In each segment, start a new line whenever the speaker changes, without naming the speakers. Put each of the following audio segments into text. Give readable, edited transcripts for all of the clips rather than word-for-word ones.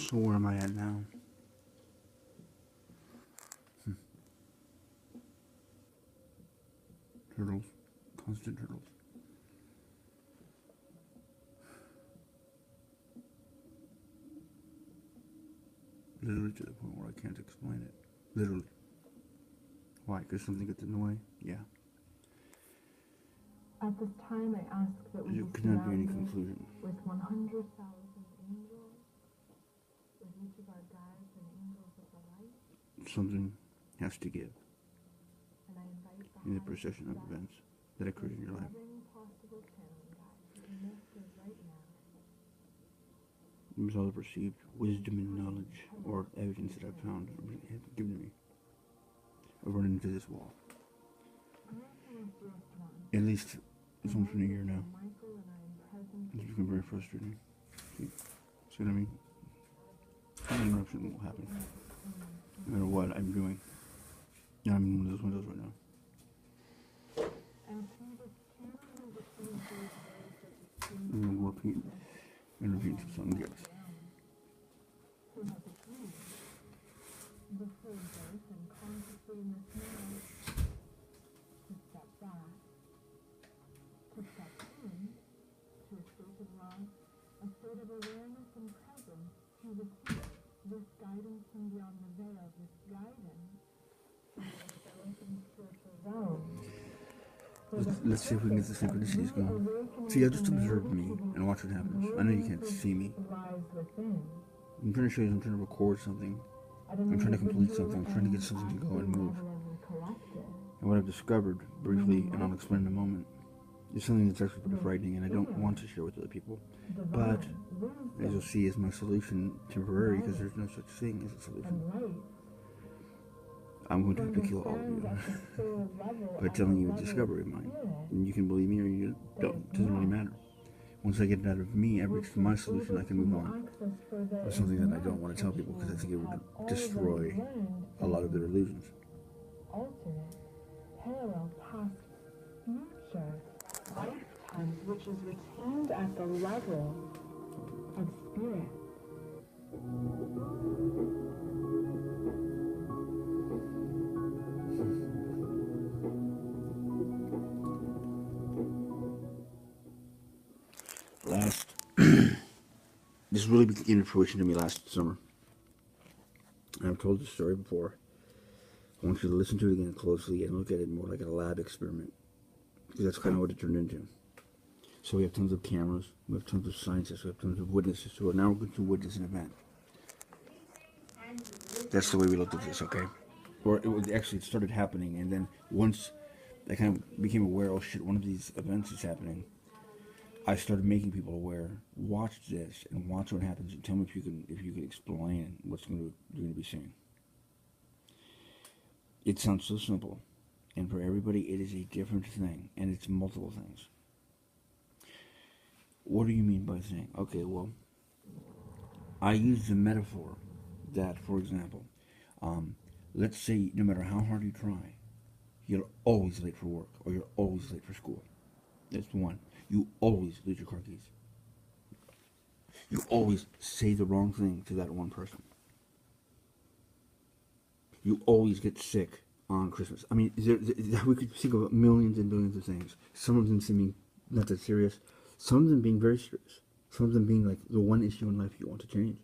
So where am I at now? Turtles. Constant turtles. Literally to the point where I can't explain it. Literally. Why? Because something gets in the way? Yeah.
At this time, I ask that we
There
be
cannot be any
surrounded
conclusion.
with 100,000 angels, with each of our guides and angels of the light.
Something has to give
And I invite the
in the
highest
procession of
self,
events that occur in your life.
loving possible channeling guide to be listed right now.
It was all the perceived wisdom and knowledge or evidence that I've found have given to me. I've run into this wall. At least it's almost been a year now.
Michael and I am present.
It's become very frustrating. See what I mean? An interruption will happen. No matter what I'm doing. Yeah, I'm in one of those windows right now.
And through this channeling of the same voice that the
I'm going to repeat some songs, yes.
who has a dream. The third voice, and consciously in this moment, to step back, to step in, to a state of love, a state of awareness and presence, to receive this guidance from beyond the veil, this guidance from the angelic and spiritual realm.
Let's see if we can get the synchronicities going. See, yeah, just observe me and watch what happens. I know you can't see me. I'm trying to show you, I'm trying to record something. I'm trying to complete something. I'm trying to get something to go and move. And what I've discovered, briefly, and I'll explain in a moment, is something that's actually pretty frightening, and I don't want to share with other people. But, as you'll see, is my solution temporary, because there's no such thing as a solution. I'm going to have to kill all of you by telling you a discovery of mine. And you can believe me or you don't. It doesn't really matter. Once I get it out of me, I reach my solution, I can move on. It's something that I don't want to tell people because I think it would destroy a lot of their illusions.
Alternate, parallel, past, future, lifetimes, which is retained at the level of spirit.
This really came to fruition to me last summer. And I've told this story before. I want you to listen to it again closely and look at it more like a lab experiment. Because that's kind of what it turned into. So we have tons of cameras, we have tons of scientists, we have tons of witnesses who are now going to witness an event. That's the way we looked at this, okay? Or it started happening, and then once I kind of became aware, oh shit, one of these events is happening, I started making people aware. Watch this and watch what happens, and tell me if you can explain what's you're going to be seeing. It sounds so simple, and for everybody, it is a different thing, and it's multiple things. What do you mean by thing? Okay, well, I use the metaphor that, for example, let's say no matter how hard you try, you're always late for work, or you're always late for school. That's one. You always lose your car keys. You always say the wrong thing to that one person. You always get sick on Christmas. I mean, we could think of millions and billions of things. Some of them seeming not that serious. Some of them being very serious. Some of them being like the one issue in life you want to change.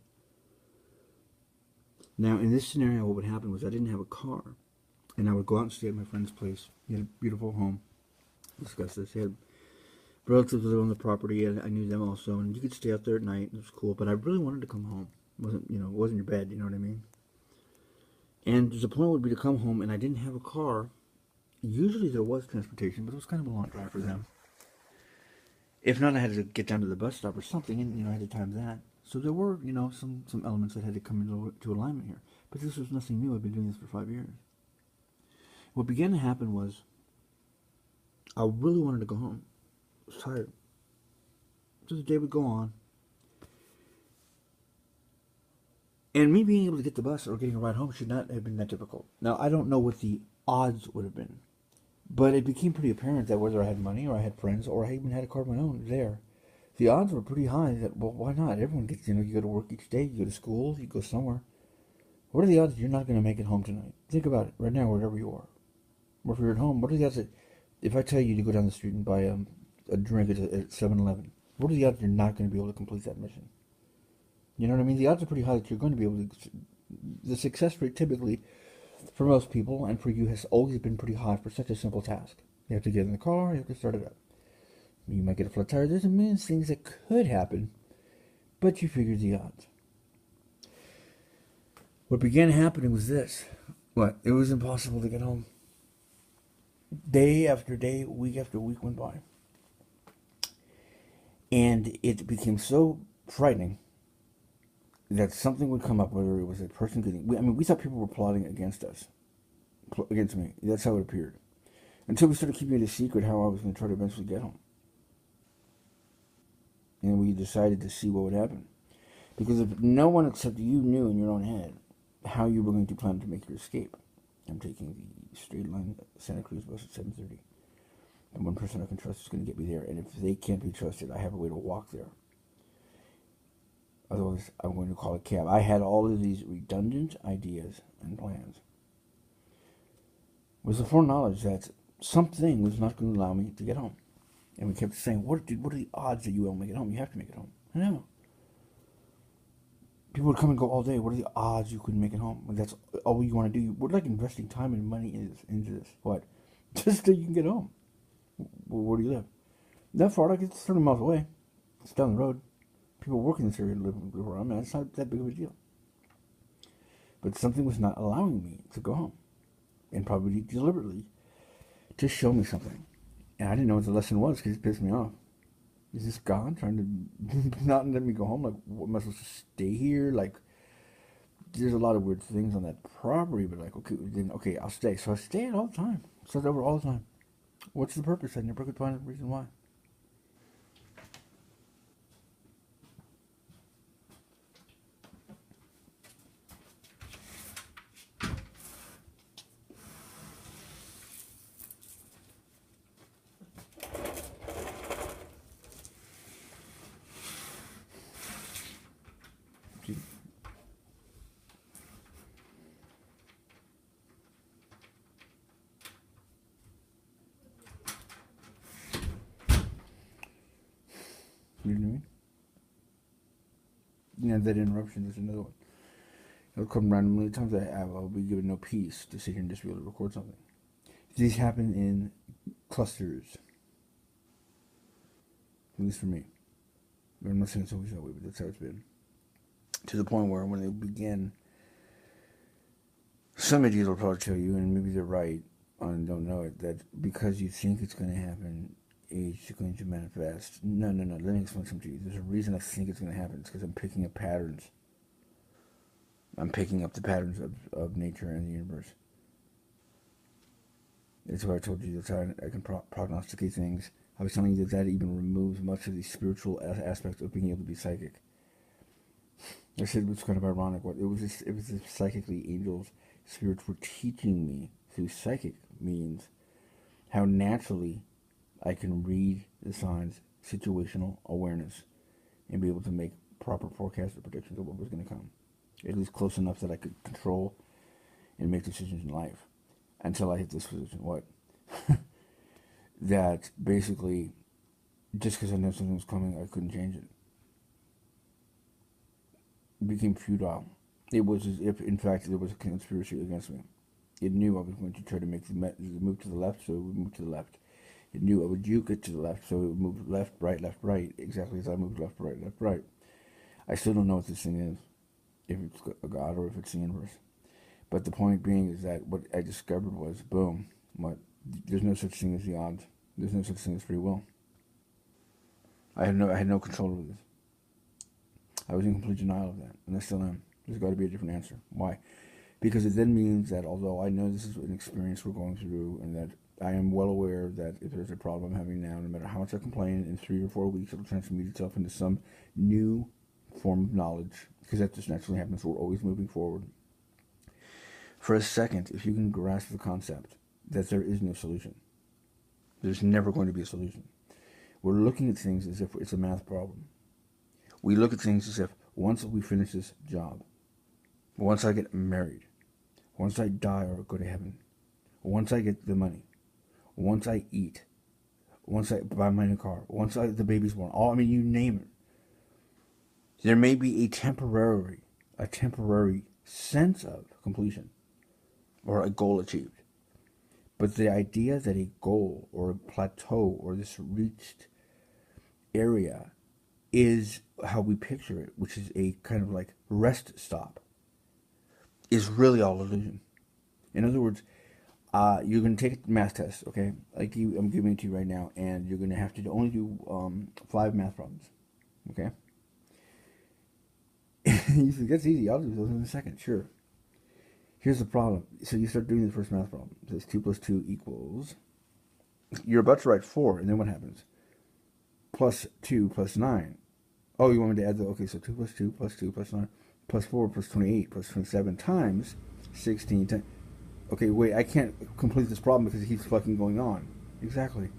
Now, in this scenario, what would happen was I didn't have a car. And I would go out and stay at my friend's place. He had a beautiful home. Discuss this. He had relatives live on the property, and I knew them also. And you could stay out there at night. It was cool. But I really wanted to come home. It wasn't your bed, you know what I mean? And the point would be to come home, and I didn't have a car. Usually there was transportation, but it was kind of a long drive for them. If not, I had to get down to the bus stop or something, and I had to time that. So there were, some elements that had to come into alignment here. But this was nothing new. I've been doing this for 5 years. What began to happen was I really wanted to go home. I was tired. So the day would go on. And me being able to get the bus or getting a ride home should not have been that difficult. Now, I don't know what the odds would have been. But it became pretty apparent that whether I had money or I had friends or I even had a car of my own there, the odds were pretty high that, well, why not? Everyone gets, you go to work each day, you go to school, you go somewhere. What are the odds that you're not going to make it home tonight? Think about it right now, wherever you are. Or if you're at home, what are the odds that if I tell you to go down the street and buy a drink at 7-Eleven, what are the odds you're not going to be able to complete that mission? You know what I mean? The odds are pretty high that you're going to be able to. The success rate typically for most people and for you has always been pretty high for such a simple task. You have to get in the car, you have to start it up. You might get a flat tire. There's a million things that could happen, but you figure the odds. What began happening was this. What? It was impossible to get home. Day after day, week after week went by. And it became so frightening that something would come up, whether it was a person getting... we thought people were plotting against us. Against me. That's how it appeared. Until we started keeping it a secret how I was going to try to eventually get home. And we decided to see what would happen. Because if no one except you knew in your own head how you were going to plan to make your escape. I'm taking the straight line Santa Cruz bus at 7:30. And one person I can trust is going to get me there. And if they can't be trusted, I have a way to walk there. Otherwise, I'm going to call a cab. I had all of these redundant ideas and plans. With the foreknowledge that something was not going to allow me to get home. And we kept saying, what are the odds that you will make it home? You have to make it home. I know. People would come and go all day. What are the odds you couldn't make it home? Like, that's all you want to do. We're like investing time and money into this. What? Just so you can get home. Where do you live? That far, like, it's 30 miles away. It's down the road. People work in this area live where I'm at. It's not that big of a deal. But something was not allowing me to go home. And probably deliberately to show me something. And I didn't know what the lesson was because it pissed me off. Is this God trying to not let me go home? Like, what, am I supposed to stay here? Like, there's a lot of weird things on that property, but like, okay, I'll stay. So I stayed all the time. Stayed over all the time. What's the purpose? I never could find a reason why. You know what I mean? You know, that interruption is another one. It'll come randomly. Times I'll be given no peace to sit here and just be able to record something. These happen in clusters. At least for me. I'm not saying it's always that way, but that's how it's been. To the point where when they begin, some idiots will probably tell you, and maybe they're right, and don't know it, that because you think it's going to happen, it's going to manifest. No. Let me explain something to you. There's a reason I think it's going to happen. It's because I'm picking up patterns. I'm picking up the patterns of nature and the universe. That's why I told you that I can prognosticate things. I was telling you that even removes much of the spiritual aspect of being able to be psychic. I said it was kind of ironic. It was psychically angels, spirits were teaching me through psychic means how naturally I can read the signs, situational awareness, and be able to make proper forecasts or predictions of what was going to come. At least close enough that I could control and make decisions in life. Until I hit this position. What? That basically, just because I knew something was coming, I couldn't change it. It became futile. It was as if, in fact, there was a conspiracy against me. It knew I was going to try to make the move to the left, so it would move to the left. It knew I would juke it to the left, so it would move left, right, exactly as I moved left, right. I still don't know what this thing is, if it's a God or if it's the universe. But the point being is that what I discovered was, boom, there's no such thing as the odds. There's no such thing as free will. I had no control over this. I was in complete denial of that, and I still am. There's got to be a different answer. Why? Because it then means that although I know this is an experience we're going through, and that I am well aware that if there's a problem I'm having now, no matter how much I complain, in 3 or 4 weeks it'll transmute itself into some new form of knowledge, because that just naturally happens. We're always moving forward. For a second, if you can grasp the concept that there is no solution, there's never going to be a solution. We're looking at things as if it's a math problem. We look at things as if once we finish this job, once I get married, once I die or go to heaven, once I get the money, once I eat, once I buy my new car, once the baby's born, you name it. There may be a temporary sense of completion or a goal achieved. But the idea that a goal or a plateau or this reached area is how we picture it, which is a kind of like rest stop, is really all illusion. In other words, you're going to take a math test, okay? Like I'm giving it to you right now, and you're going to have to only do 5 math problems, okay? You think that's easy? I'll do those in a second, sure. Here's the problem. So you start doing the first math problem. It says 2 plus 2 equals... You're about to write 4, and then what happens? Plus 2 plus 9. Oh, you want me to add the... Okay, so 2 plus 2 plus 2 plus 9 plus 4 plus 28 plus 27 times 16 times... Okay, wait, I can't complete this problem because it keeps fucking going on. Exactly.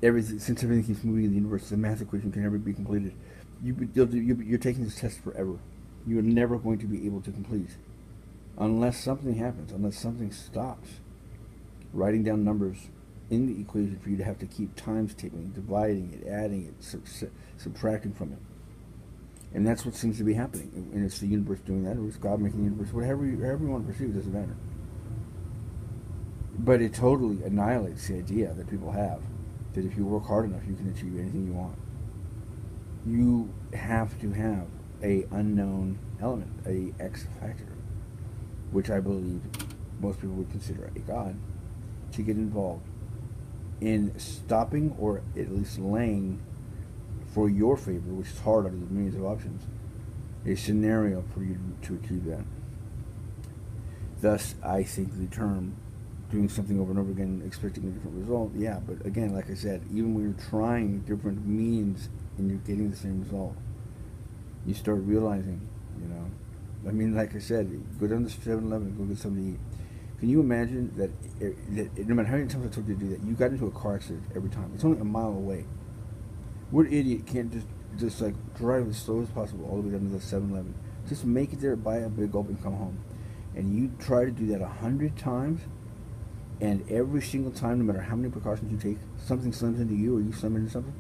Since everything keeps moving in the universe, the math equation can never be completed. You're taking this test forever. You are never going to be able to complete unless something happens, unless something stops. Writing down numbers in the equation for you to have to keep times tabling, dividing it, adding it, subtracting from it. And that's what seems to be happening. And it's the universe doing that, or it's God making the universe, however you want to perceive it, doesn't matter. But it totally annihilates the idea that people have that if you work hard enough, you can achieve anything you want. You have to have a unknown element, a X factor, which I believe most people would consider a God, to get involved in stopping or at least laying for your favor, which is hard out of the millions of options, a scenario for you to achieve that. Thus, I think the term doing something over and over again, expecting a different result, yeah, but again, like I said, even when you're trying different means and you're getting the same result, you start realizing, like I said, go down to 7-Eleven, go get something to eat. Can you imagine that no matter how many times I told you to do that, you got into a car accident every time? It's only a mile away. What idiot can't just like drive as slow as possible all the way down to the 7-Eleven? Just make it there, buy a big gulp, and come home. And you try to do that 100 times, and every single time, no matter how many precautions you take, something slams into you or you slam into something,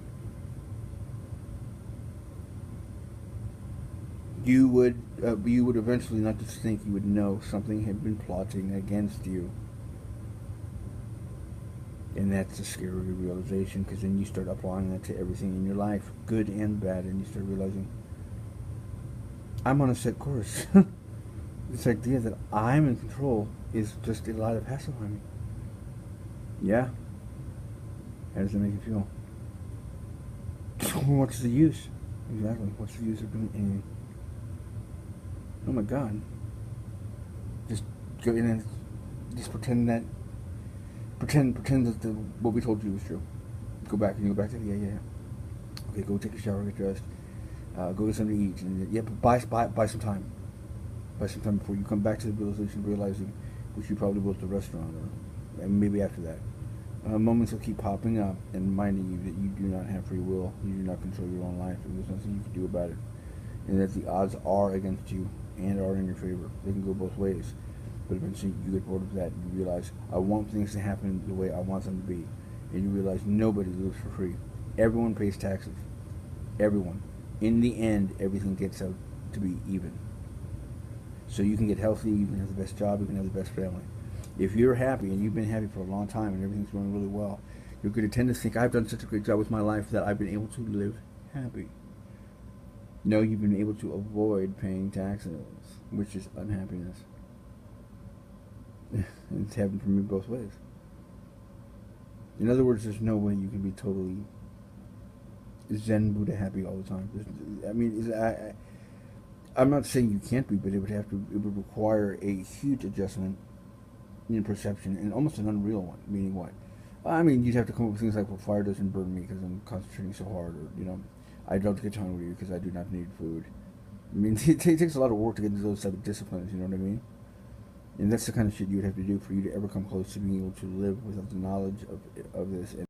you would eventually not just think, you would know something had been plotting against you. And that's a scary realization, because then you start applying that to everything in your life, good and bad, and you start realizing, I'm on a set course. This idea that I'm in control is just a lie to pacify me. Yeah. How does that make you feel? What's the use? Exactly. What's the use of doing anything? Oh my God. Just go in and just pretend that what we told you was true. Go back and you go back to yeah. Okay, go take a shower, get dressed, go get something to eat, and but buy some time. Buy some time before you come back to the realization, realizing which you probably will at the restaurant, or and maybe after that. Moments will keep popping up and reminding you that you do not have free will, you do not control your own life, and there's nothing you can do about it, and that the odds are against you and are in your favor. They can go both ways. But eventually you get bored of that and you realize, I want things to happen the way I want them to be. And you realize nobody lives for free. Everyone pays taxes. Everyone. In the end, everything gets out to be even. So you can get healthy, you can have the best job, you can have the best family. If you're happy, and you've been happy for a long time and everything's going really well, you're going to tend to think, I've done such a great job with my life that I've been able to live happy. No, you've been able to avoid paying taxes, which is unhappiness. It's happened for me both ways. In other words, there's no way you can be totally Zen Buddha happy all the time. I'm not saying you can't be, but it would require a huge adjustment in perception, and almost an unreal one. Meaning what? You'd have to come up with things like, well, fire doesn't burn me because I'm concentrating so hard, or I don't get hungry because I do not need food. It takes a lot of work to get into those type of disciplines. You know what I mean? And that's the kind of shit you would have to do for you to ever come close to being able to live without the knowledge of this.